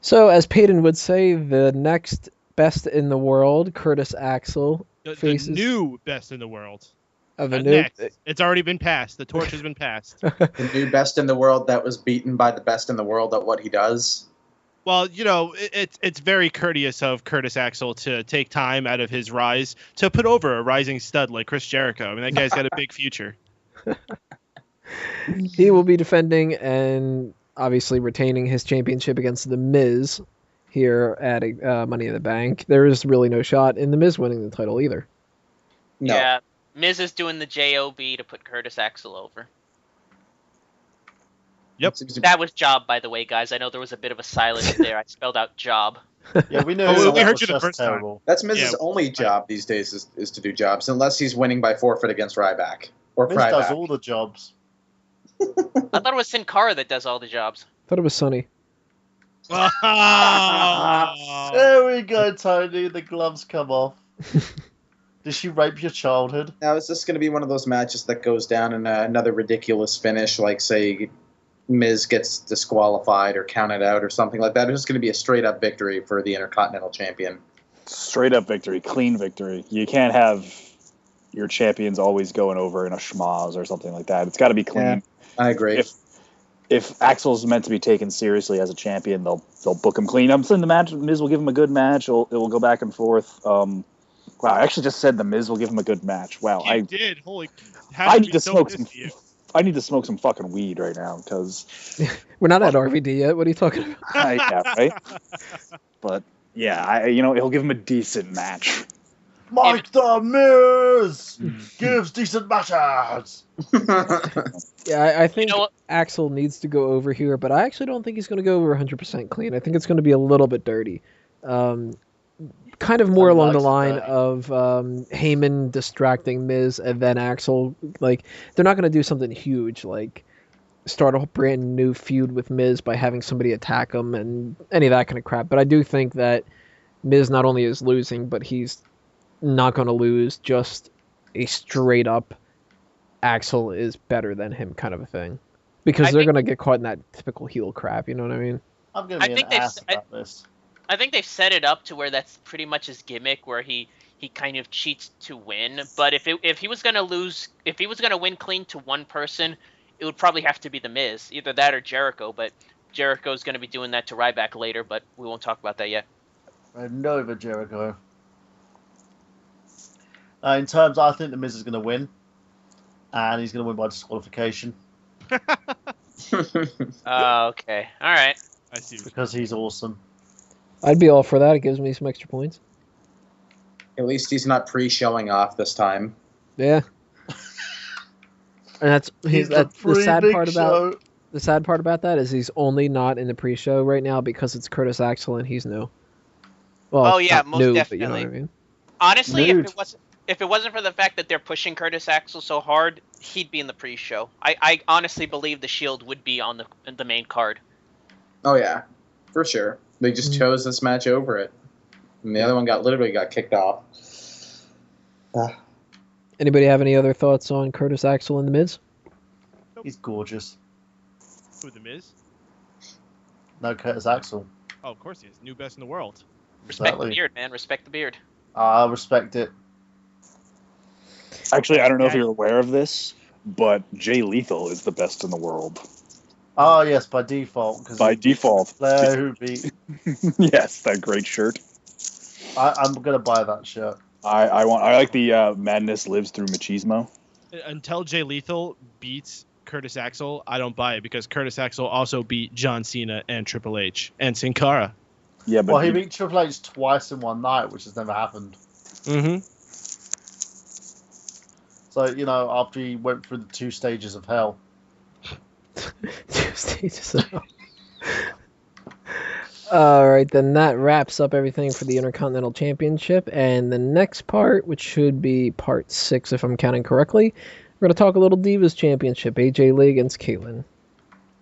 So, as Peyton would say, the next best in the world, Curtis Axel, The new best in the world. Of a Not new. Next. It's already been passed. The torch has been passed. The new best in the world that was beaten by the best in the world at what he does. Well, you know, it's very courteous of Curtis Axel to take time out of his rise to put over a rising stud like Chris Jericho. I mean, that guy's got a big future. He will be defending and obviously retaining his championship against The Miz here at Money in the Bank. There is really no shot in The Miz winning the title either. No. Yeah, Miz is doing the JOB to put Curtis Axel over. Yep. That was job, by the way, guys. I know there was a bit of a silence there. I spelled out job. Yeah, we know. Oh, we that heard was you the just first time. terrible. That's Miz's Yeah. only job these days is to do jobs, unless he's winning by forfeit against Ryback. Or Miz does Ryback. all the jobs. I thought it was Sin Cara that does all the jobs. Thought it was Sunny. Oh. There we go, Tony. The gloves come off. Did she rape your childhood? Now, is this going to be one of those matches that goes down in another ridiculous finish, like, say, Miz gets disqualified or counted out or something like that? Or is this going to be a straight-up victory for the Intercontinental Champion? Straight up victory, clean victory. You can't have your champions always going over in a schmoz or something like that. It's got to be clean. Yeah, I agree. If Axel's meant to be taken seriously as a champion, they'll book him clean. I'm saying the match, Miz will give him a good match. It will go back and forth. Wow, I actually just said the Miz will give him a good match. Wow, You did. Holy. I need to smoke some. I need to smoke some fucking weed right now because We're not at RVD yet. What are you talking about? yeah, right. But yeah, he'll give him a decent match. Mike the Miz gives decent matches. Yeah, I think You know what? Axel needs to go over here, but I actually don't think he's going to go over 100% clean. I think it's going to be a little bit dirty. Kind of more along the line of Heyman distracting Miz and then Axel. Like, they're not going to do something huge, like start a brand new feud with Miz by having somebody attack him and any of that kind of crap. But I do think that Miz not only is losing, but he's not going to lose just a straight up Axel is better than him kind of a thing. Because they're going to get caught in that typical heel crap, you know what I mean? I'm going to be an ass about this. I think they've set it up to where that's pretty much his gimmick, where he kind of cheats to win. But if he was gonna lose, if he was gonna win clean to one person, it would probably have to be the Miz, either that or Jericho. But Jericho's gonna be doing that to Ryback later, but we won't talk about that yet. Nova Jericho. In terms, I think the Miz is going to win, and he's going to win by disqualification Okay, all right. I see. because he's awesome. I'd be all for that. It gives me some extra points. At least he's not pre-showing off this time. Yeah. And that's He's the sad big part about show. the sad part about that is he's only not in the pre-show right now because it's Curtis Axel and he's new. Well, Oh, yeah, not most new, but definitely. you know what I mean. Honestly, Nude. if it wasn't for the fact that they're pushing Curtis Axel so hard, he'd be in the pre-show. I honestly believe the Shield would be on the main card. Oh, yeah. For sure. They just chose this match over it. And the other one literally got kicked off. Anybody have any other thoughts on Curtis Axel and the Miz? He's gorgeous. Who, the Miz? No, Curtis Axel. Oh, of course he is. New best in the world. Respect the Exactly. beard, man. Respect the beard. I respect it. Actually, I don't know if you're aware of this, but Jay Lethal is the best in the world. Oh, yes, by default. By default. Player who beat. Yes, that great shirt. I'm going to buy that shirt. I like the Madness Lives Through Machismo. Until Jay Lethal beats Curtis Axel, I don't buy it because Curtis Axel also beat John Cena and Triple H and Sin Cara. Yeah, but Well, he beat Triple H twice in one night, which has never happened. Mm-hmm. So, after he went through the 2 stages of hell. 2 stages of hell. All right, then that wraps up everything for the Intercontinental Championship. And the next part, which should be part 6 if I'm counting correctly, we're going to talk a little Divas Championship, AJ Lee against Caitlyn.